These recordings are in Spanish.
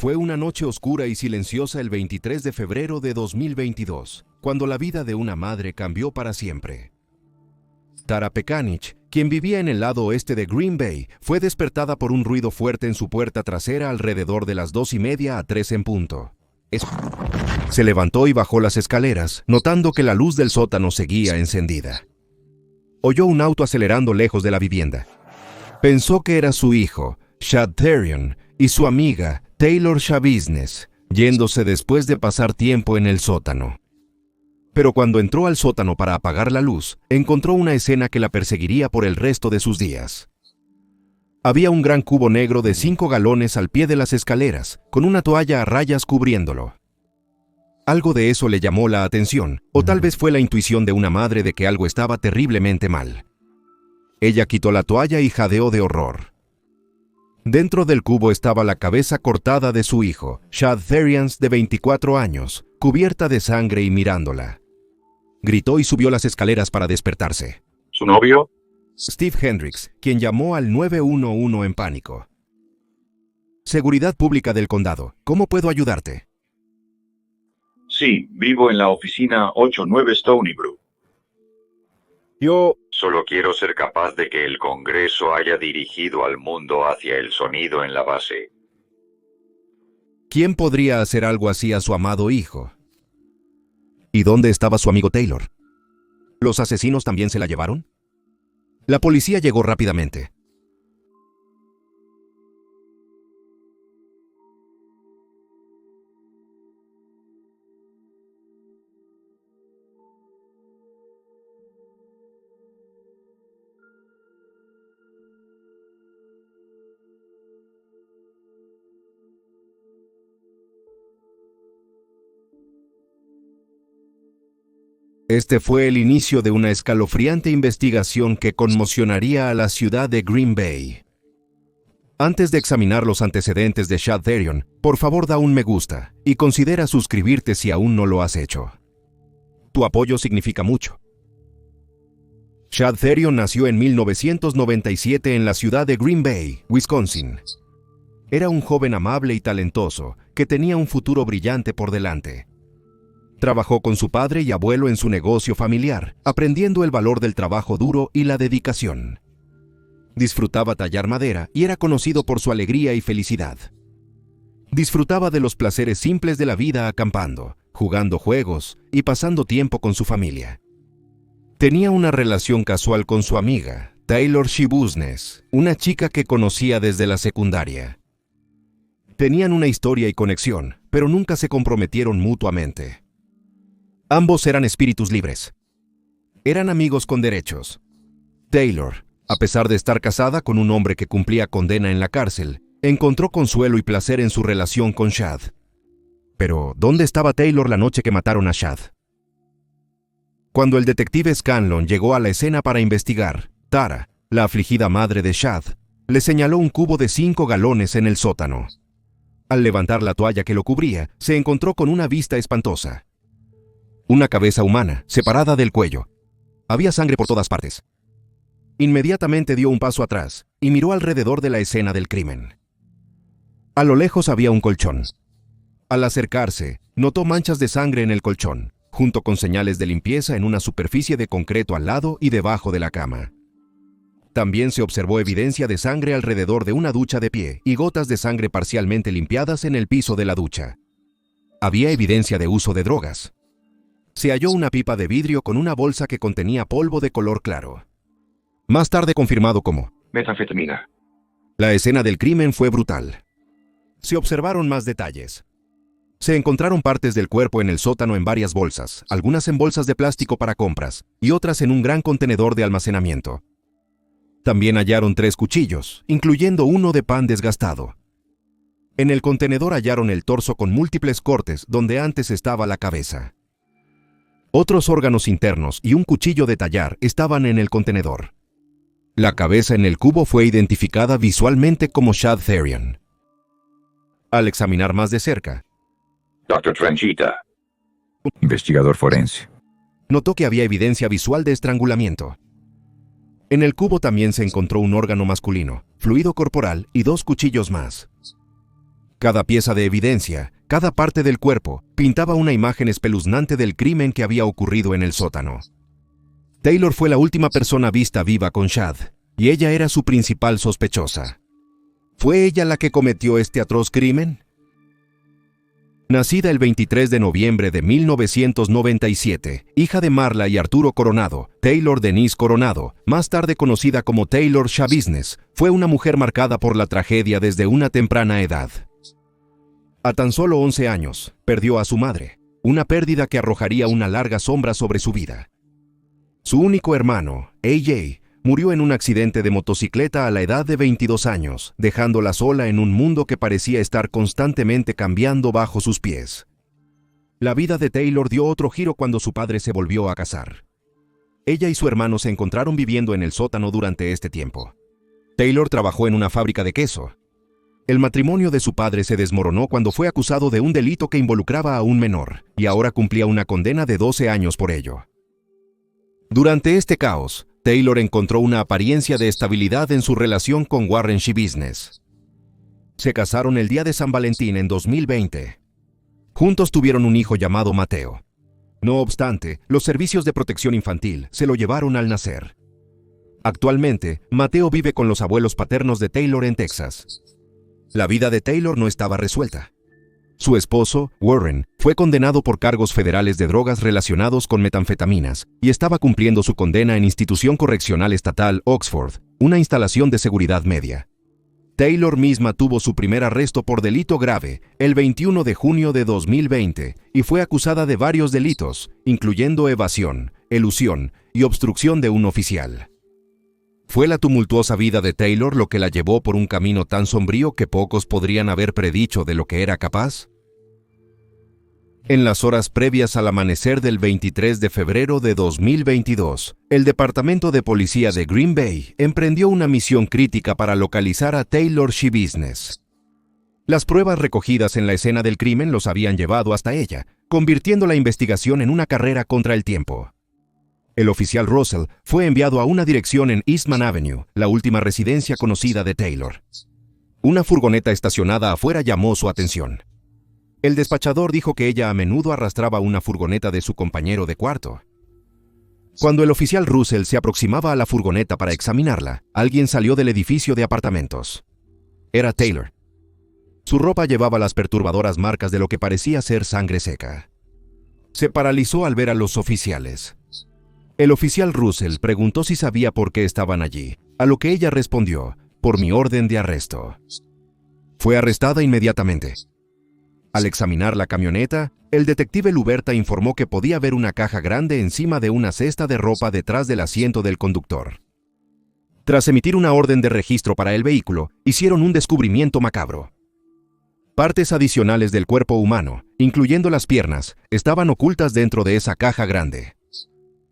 Fue una noche oscura y silenciosa el 23 de febrero de 2022, cuando la vida de una madre cambió para siempre. Tara Pekanich, quien vivía en el lado oeste de Green Bay, fue despertada por un ruido fuerte en su puerta trasera alrededor de las 2:30 a 3 en punto. Se levantó y bajó las escaleras, notando que la luz del sótano seguía encendida. Oyó un auto acelerando lejos de la vivienda. Pensó que era su hijo, Chad Therion, y su amiga, Taylor Chaviznes, yéndose después de pasar tiempo en el sótano. Pero cuando entró al sótano para apagar la luz, encontró una escena que la perseguiría por el resto de sus días. Había un gran cubo negro de 5 galones al pie de las escaleras, con una toalla a rayas cubriéndolo. Algo de eso le llamó la atención, o tal vez fue la intuición de una madre de que algo estaba terriblemente mal. Ella quitó la toalla y jadeó de horror. Dentro del cubo estaba la cabeza cortada de su hijo, Chad Therion, de 24 años, cubierta de sangre y mirándola. Gritó y subió las escaleras para despertarse. ¿Su novio? Steve Hendricks, quien llamó al 911 en pánico. Seguridad Pública del Condado, ¿cómo puedo ayudarte? Sí, vivo en la oficina 89 Stony Brook. Yo... Solo quiero ser capaz de que el Congreso haya dirigido al mundo hacia el sonido en la base. ¿Quién podría hacer algo así a su amado hijo? ¿Y dónde estaba su amigo Taylor? ¿Los asesinos también se la llevaron? La policía llegó rápidamente. Este fue el inicio de una escalofriante investigación que conmocionaría a la ciudad de Green Bay. Antes de examinar los antecedentes de Chad Therion, por favor da un me gusta y considera suscribirte si aún no lo has hecho. Tu apoyo significa mucho. Chad Therion nació en 1997 en la ciudad de Green Bay, Wisconsin. Era un joven amable y talentoso que tenía un futuro brillante por delante. Trabajó con su padre y abuelo en su negocio familiar, aprendiendo el valor del trabajo duro y la dedicación. Disfrutaba tallar madera y era conocido por su alegría y felicidad. Disfrutaba de los placeres simples de la vida acampando, jugando juegos y pasando tiempo con su familia. Tenía una relación casual con su amiga, Taylor Chaviznes, una chica que conocía desde la secundaria. Tenían una historia y conexión, pero nunca se comprometieron mutuamente. Ambos eran espíritus libres. Eran amigos con derechos. Taylor, a pesar de estar casada con un hombre que cumplía condena en la cárcel, encontró consuelo y placer en su relación con Chad. Pero, ¿dónde estaba Taylor la noche que mataron a Chad? Cuando el detective Scanlon llegó a la escena para investigar, Tara, la afligida madre de Chad, le señaló un cubo de 5 galones en el sótano. Al levantar la toalla que lo cubría, se encontró con una vista espantosa. Una cabeza humana, separada del cuello. Había sangre por todas partes. Inmediatamente dio un paso atrás y miró alrededor de la escena del crimen. A lo lejos había un colchón. Al acercarse, notó manchas de sangre en el colchón, junto con señales de limpieza en una superficie de concreto al lado y debajo de la cama. También se observó evidencia de sangre alrededor de una ducha de pie y gotas de sangre parcialmente limpiadas en el piso de la ducha. Había evidencia de uso de drogas. Se halló una pipa de vidrio con una bolsa que contenía polvo de color claro. Más tarde confirmado como metanfetamina. La escena del crimen fue brutal. Se observaron más detalles. Se encontraron partes del cuerpo en el sótano en varias bolsas, algunas en bolsas de plástico para compras y otras en un gran contenedor de almacenamiento. También hallaron 3 cuchillos, incluyendo uno de pan desgastado. En el contenedor hallaron el torso con múltiples cortes donde antes estaba la cabeza. Otros órganos internos y un cuchillo de tallar estaban en el contenedor. La cabeza en el cubo fue identificada visualmente como Chad Therion. Al examinar más de cerca, Dr. Tranchita, investigador forense, notó que había evidencia visual de estrangulamiento. En el cubo también se encontró un órgano masculino, fluido corporal y 2 cuchillos más. Cada pieza de evidencia, cada parte del cuerpo, pintaba una imagen espeluznante del crimen que había ocurrido en el sótano. Taylor fue la última persona vista viva con Chad, y ella era su principal sospechosa. ¿Fue ella la que cometió este atroz crimen? Nacida el 23 de noviembre de 1997, hija de Marla y Arturo Coronado, Taylor Denise Coronado, más tarde conocida como Taylor Schabusiness, fue una mujer marcada por la tragedia desde una temprana edad. A tan solo 11 años, perdió a su madre, una pérdida que arrojaría una larga sombra sobre su vida. Su único hermano, AJ, murió en un accidente de motocicleta a la edad de 22 años, dejándola sola en un mundo que parecía estar constantemente cambiando bajo sus pies. La vida de Taylor dio otro giro cuando su padre se volvió a casar. Ella y su hermano se encontraron viviendo en el sótano durante este tiempo. Taylor trabajó en una fábrica de queso. El matrimonio de su padre se desmoronó cuando fue acusado de un delito que involucraba a un menor, y ahora cumplía una condena de 12 años por ello. Durante este caos, Taylor encontró una apariencia de estabilidad en su relación con Warren Schabusiness. Se casaron el día de San Valentín en 2020. Juntos tuvieron un hijo llamado Mateo. No obstante, los servicios de protección infantil se lo llevaron al nacer. Actualmente, Mateo vive con los abuelos paternos de Taylor en Texas. La vida de Taylor no estaba resuelta. Su esposo, Warren, fue condenado por cargos federales de drogas relacionados con metanfetaminas y estaba cumpliendo su condena en Institución Correccional Estatal Oxford, una instalación de seguridad media. Taylor misma tuvo su primer arresto por delito grave el 21 de junio de 2020 y fue acusada de varios delitos, incluyendo evasión, elusión y obstrucción de un oficial. ¿Fue la tumultuosa vida de Taylor lo que la llevó por un camino tan sombrío que pocos podrían haber predicho de lo que era capaz? En las horas previas al amanecer del 23 de febrero de 2022, el Departamento de Policía de Green Bay emprendió una misión crítica para localizar a Taylor Schabusiness. Las pruebas recogidas en la escena del crimen los habían llevado hasta ella, convirtiendo la investigación en una carrera contra el tiempo. El oficial Russell fue enviado a una dirección en Eastman Avenue, la última residencia conocida de Taylor. Una furgoneta estacionada afuera llamó su atención. El despachador dijo que ella a menudo arrastraba una furgoneta de su compañero de cuarto. Cuando el oficial Russell se aproximaba a la furgoneta para examinarla, alguien salió del edificio de apartamentos. Era Taylor. Su ropa llevaba las perturbadoras marcas de lo que parecía ser sangre seca. Se paralizó al ver a los oficiales. El oficial Russell preguntó si sabía por qué estaban allí, a lo que ella respondió, por mi orden de arresto. Fue arrestada inmediatamente. Al examinar la camioneta, el detective Luberta informó que podía ver una caja grande encima de una cesta de ropa detrás del asiento del conductor. Tras emitir una orden de registro para el vehículo, hicieron un descubrimiento macabro. Partes adicionales del cuerpo humano, incluyendo las piernas, estaban ocultas dentro de esa caja grande.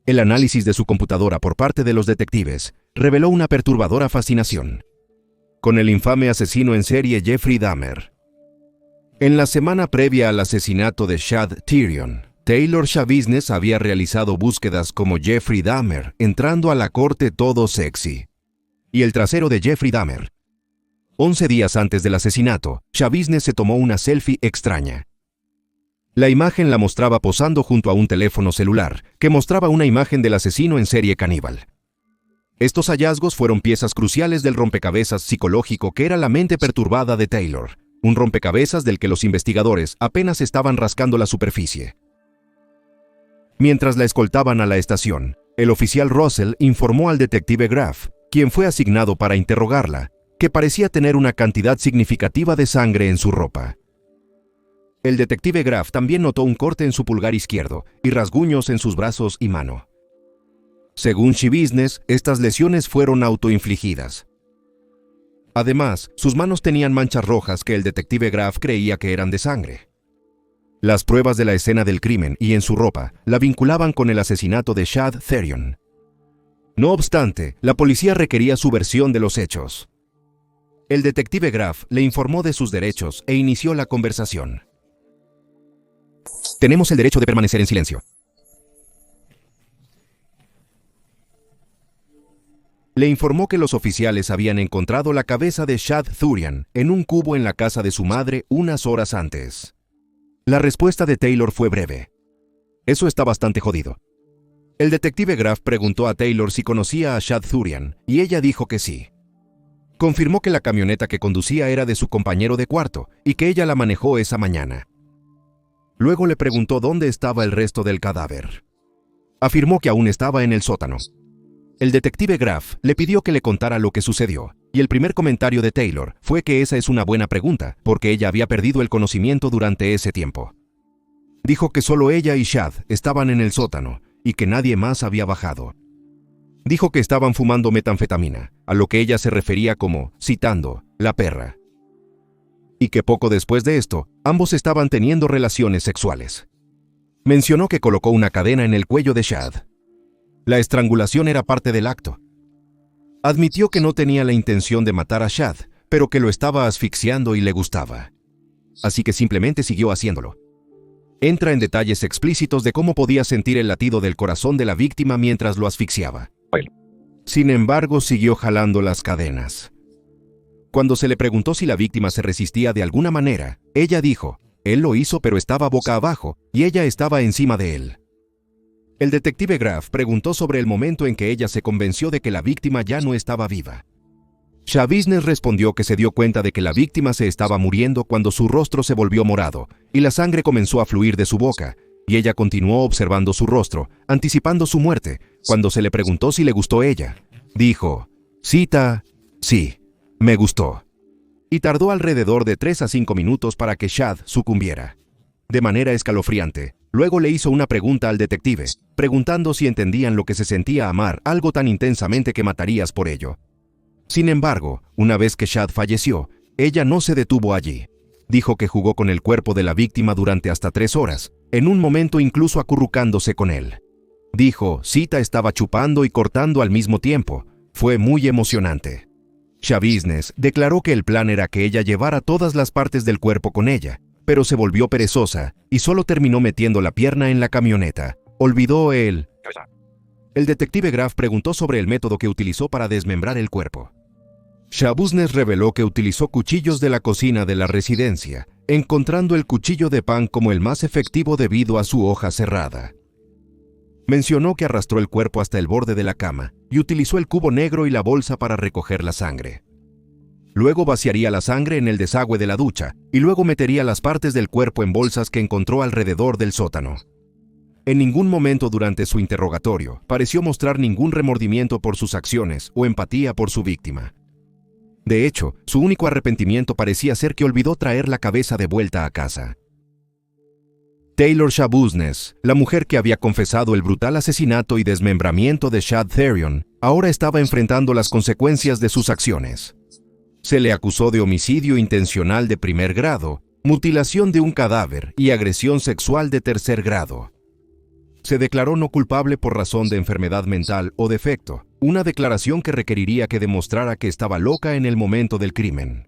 El análisis de su computadora por parte de los detectives reveló una perturbadora fascinación con el infame asesino en serie Jeffrey Dahmer. En la semana previa al asesinato de Chad Tyrion, Taylor Schabusiness había realizado búsquedas como Jeffrey Dahmer, entrando a la corte todo sexy. Y el trasero de Jeffrey Dahmer. 11 días antes del asesinato, Schabusiness se tomó una selfie extraña. La imagen la mostraba posando junto a un teléfono celular, que mostraba una imagen del asesino en serie caníbal. Estos hallazgos fueron piezas cruciales del rompecabezas psicológico que era la mente perturbada de Taylor, un rompecabezas del que los investigadores apenas estaban rascando la superficie. Mientras la escoltaban a la estación, el oficial Russell informó al detective Graff, quien fue asignado para interrogarla, que parecía tener una cantidad significativa de sangre en su ropa. El detective Graff también notó un corte en su pulgar izquierdo y rasguños en sus brazos y mano. Según Schabusiness, estas lesiones fueron autoinfligidas. Además, sus manos tenían manchas rojas que el detective Graff creía que eran de sangre. Las pruebas de la escena del crimen y en su ropa la vinculaban con el asesinato de Chad Tyrion. No obstante, la policía requería su versión de los hechos. El detective Graff le informó de sus derechos e inició la conversación. Tenemos el derecho de permanecer en silencio. Le informó que los oficiales habían encontrado la cabeza de Chad Thurian en un cubo en la casa de su madre unas horas antes. La respuesta de Taylor fue breve. Eso está bastante jodido. El detective Graff preguntó a Taylor si conocía a Chad Thurian, y ella dijo que sí. Confirmó que la camioneta que conducía era de su compañero de cuarto y que ella la manejó esa mañana. Luego le preguntó dónde estaba el resto del cadáver. Afirmó que aún estaba en el sótano. El detective Graff le pidió que le contara lo que sucedió, y el primer comentario de Taylor fue que esa es una buena pregunta, porque ella había perdido el conocimiento durante ese tiempo. Dijo que solo ella y Chad estaban en el sótano y que nadie más había bajado. Dijo que estaban fumando metanfetamina, a lo que ella se refería como, citando, la perra. Y que poco después de esto, ambos estaban teniendo relaciones sexuales. Mencionó que colocó una cadena en el cuello de Chad. La estrangulación era parte del acto. Admitió que no tenía la intención de matar a Chad, pero que lo estaba asfixiando y le gustaba. Así que simplemente siguió haciéndolo. Entra en detalles explícitos de cómo podía sentir el latido del corazón de la víctima mientras lo asfixiaba. Sin embargo, siguió jalando las cadenas. Cuando se le preguntó si la víctima se resistía de alguna manera, ella dijo, él lo hizo pero estaba boca abajo y ella estaba encima de él. El detective Graff preguntó sobre el momento en que ella se convenció de que la víctima ya no estaba viva. Chaviznes respondió que se dio cuenta de que la víctima se estaba muriendo cuando su rostro se volvió morado y la sangre comenzó a fluir de su boca, y ella continuó observando su rostro, anticipando su muerte. Cuando se le preguntó si le gustó ella, dijo, cita, sí, me gustó. Y tardó alrededor de 3 a 5 minutos para que Chad sucumbiera. De manera escalofriante, luego le hizo una pregunta al detective, preguntando si entendían lo que se sentía amar algo tan intensamente que matarías por ello. Sin embargo, una vez que Chad falleció, ella no se detuvo allí. Dijo que jugó con el cuerpo de la víctima durante hasta 3 horas, en un momento incluso acurrucándose con él. Dijo, Cita estaba chupando y cortando al mismo tiempo. Fue muy emocionante. Chaviznes declaró que el plan era que ella llevara todas las partes del cuerpo con ella, pero se volvió perezosa y solo terminó metiendo la pierna en la camioneta. Olvidó el detective Graff preguntó sobre el método que utilizó para desmembrar el cuerpo. Chaviznes reveló que utilizó cuchillos de la cocina de la residencia, encontrando el cuchillo de pan como el más efectivo debido a su hoja cerrada. Mencionó que arrastró el cuerpo hasta el borde de la cama y utilizó el cubo negro y la bolsa para recoger la sangre. Luego vaciaría la sangre en el desagüe de la ducha y luego metería las partes del cuerpo en bolsas que encontró alrededor del sótano. En ningún momento durante su interrogatorio pareció mostrar ningún remordimiento por sus acciones o empatía por su víctima. De hecho, su único arrepentimiento parecía ser que olvidó traer la cabeza de vuelta a casa. Taylor Chaviznes, la mujer que había confesado el brutal asesinato y desmembramiento de Chad Thurian, ahora estaba enfrentando las consecuencias de sus acciones. Se le acusó de homicidio intencional de primer grado, mutilación de un cadáver y agresión sexual de tercer grado. Se declaró no culpable por razón de enfermedad mental o defecto, una declaración que requeriría que demostrara que estaba loca en el momento del crimen.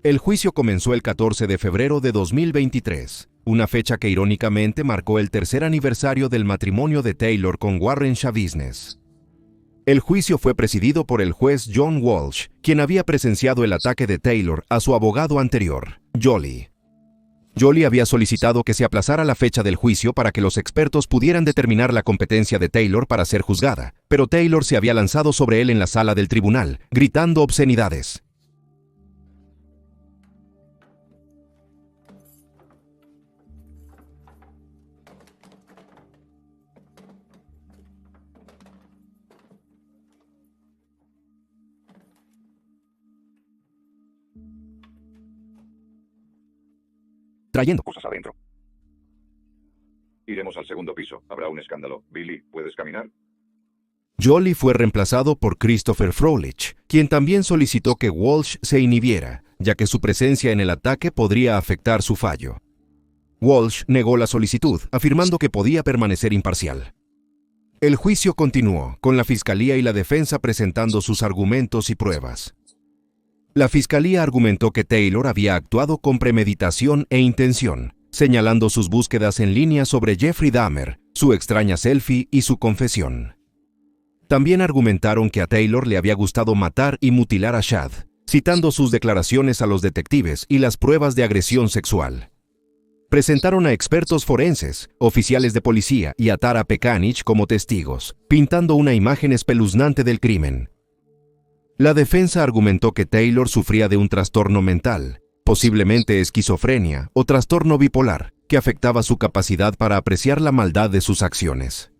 El juicio comenzó el 14 de febrero de 2023, una fecha que irónicamente marcó el 3er aniversario del matrimonio de Taylor con Warren Chaviznes. El juicio fue presidido por el juez John Walsh, quien había presenciado el ataque de Taylor a su abogado anterior, Jolie. Jolie había solicitado que se aplazara la fecha del juicio para que los expertos pudieran determinar la competencia de Taylor para ser juzgada, pero Taylor se había lanzado sobre él en la sala del tribunal, gritando obscenidades. Trayendo Cosas adentro. Iremos al segundo piso. Habrá un escándalo. Billy, ¿puedes caminar? Jolie fue reemplazado por Christopher Froelich, quien también solicitó que Walsh se inhibiera, ya que su presencia en el ataque podría afectar su fallo. Walsh negó la solicitud, afirmando que podía permanecer imparcial. El juicio continuó, con la fiscalía y la defensa presentando sus argumentos y pruebas. La fiscalía argumentó que Taylor había actuado con premeditación e intención, señalando sus búsquedas en línea sobre Jeffrey Dahmer, su extraña selfie y su confesión. También argumentaron que a Taylor le había gustado matar y mutilar a Shad, citando sus declaraciones a los detectives y las pruebas de agresión sexual. Presentaron a expertos forenses, oficiales de policía y a Tara Pekanich como testigos, pintando una imagen espeluznante del crimen. La defensa argumentó que Taylor sufría de un trastorno mental, posiblemente esquizofrenia o trastorno bipolar, que afectaba su capacidad para apreciar la maldad de sus acciones.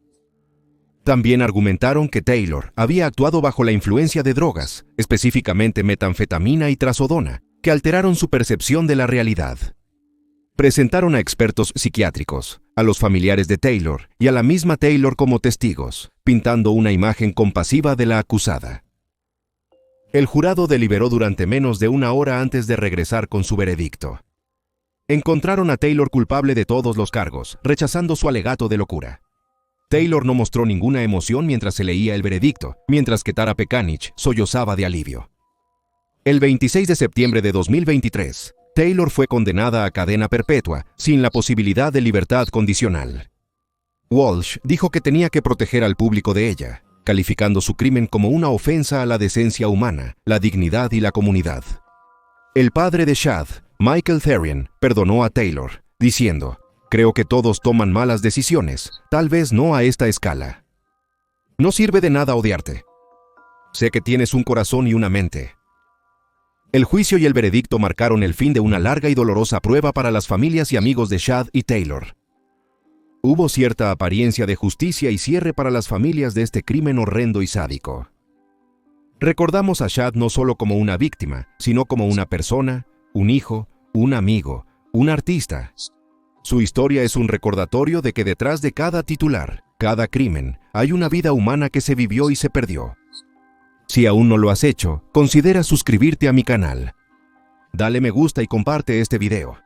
También argumentaron que Taylor había actuado bajo la influencia de drogas, específicamente metanfetamina y trazodona, que alteraron su percepción de la realidad. Presentaron a expertos psiquiátricos, a los familiares de Taylor y a la misma Taylor como testigos, pintando una imagen compasiva de la acusada. El jurado deliberó durante menos de una hora antes de regresar con su veredicto. Encontraron a Taylor culpable de todos los cargos, rechazando su alegato de locura. Taylor no mostró ninguna emoción mientras se leía el veredicto, mientras que Tara Pekanich sollozaba de alivio. El 26 de septiembre de 2023, Taylor fue condenada a cadena perpetua, sin la posibilidad de libertad condicional. Walsh dijo que tenía que proteger al público de ella, calificando su crimen como una ofensa a la decencia humana, la dignidad y la comunidad. El padre de Shad, Michael Therrien, perdonó a Taylor, diciendo: «Creo que todos toman malas decisiones, tal vez no a esta escala. No sirve de nada odiarte. Sé que tienes un corazón y una mente». El juicio y el veredicto marcaron el fin de una larga y dolorosa prueba para las familias y amigos de Shad y Taylor. Hubo cierta apariencia de justicia y cierre para las familias de este crimen horrendo y sádico. Recordamos a Shad no solo como una víctima, sino como una persona, un hijo, un amigo, un artista. Su historia es un recordatorio de que detrás de cada titular, cada crimen, hay una vida humana que se vivió y se perdió. Si aún no lo has hecho, considera suscribirte a mi canal. Dale me gusta y comparte este video.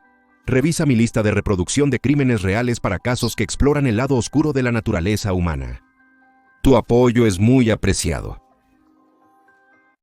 Revisa mi lista de reproducción de crímenes reales para casos que exploran el lado oscuro de la naturaleza humana. Tu apoyo es muy apreciado.